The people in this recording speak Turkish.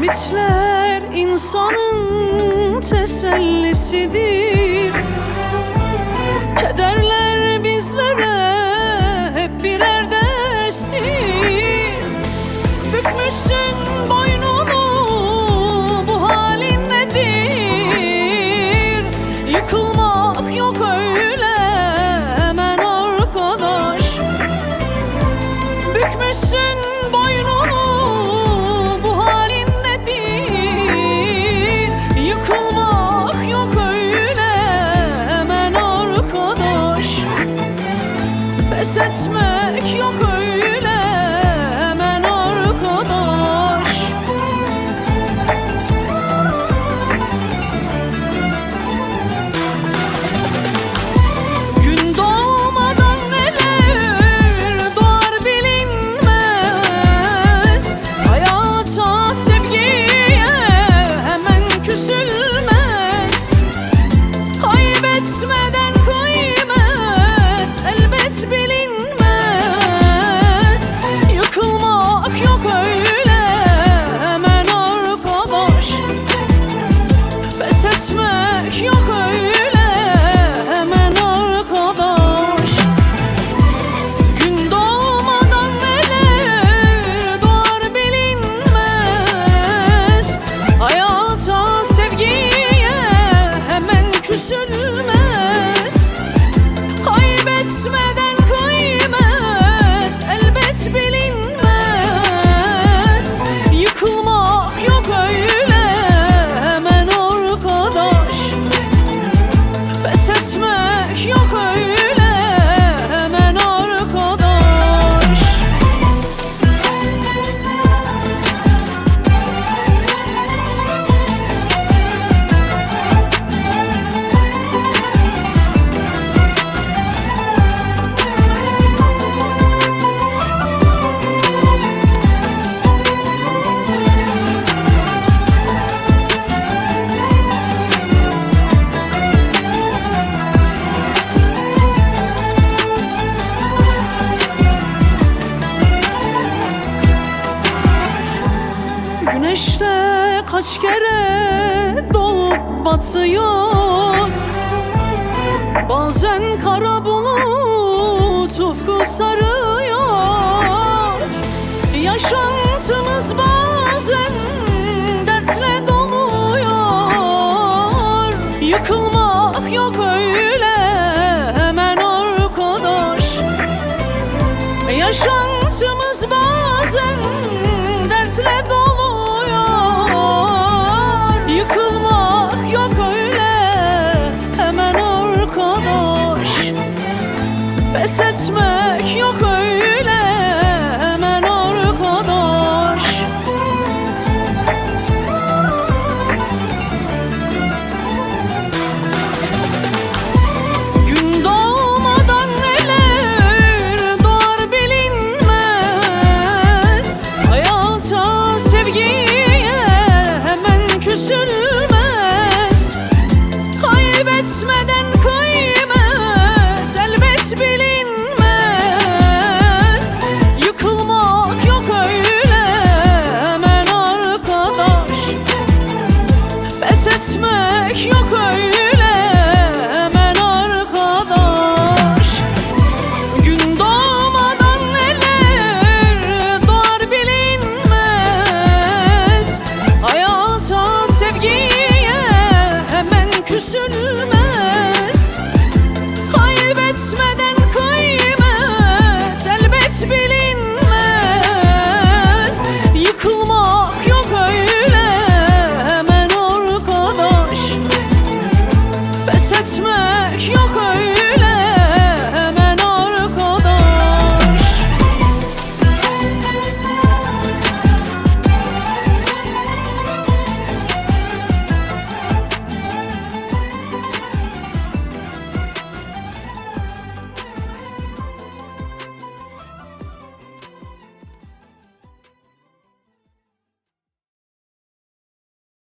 Ümitler insanın tesellisidir. Kederler bizlere hep birer derstir. Bükmüşsün boynunu, bu halin nedir? Yıkılmak yok öyle hemen arkadaş. Bükmüşsün boynunu, bu halin nedir? Yıkılmak yok öyle hemen arkadaş. Pes etmek yok öyle hemen arkadaş. Gün doğmadan neler doğar bilinmez. Hayata, sevgiye hemen küsülmez. Kaybetmeden kıymet elbet bilinmez. Yıkılmak yok öyle hemen arkadaş. Pes etmek yok öyle hemen arkadaş. Gün doğmadan neler doğar bilinmez. Hayata, sevgiye hemen küsülmez. Kaybetmeden kıymet elbet bilinmez. Yıkılmak yok öyle hemen arkadaş. Pes etmek yok öyle hemen arkadaş. Güneşte kaç kere doğup batıyor. Bazen kara bulut ufku sarıyor. Yaşantımız bazen dertle doluyor. Yıkılmak yok öyle hemen arkadaş. Yaşantımız bazen dertle doluyor.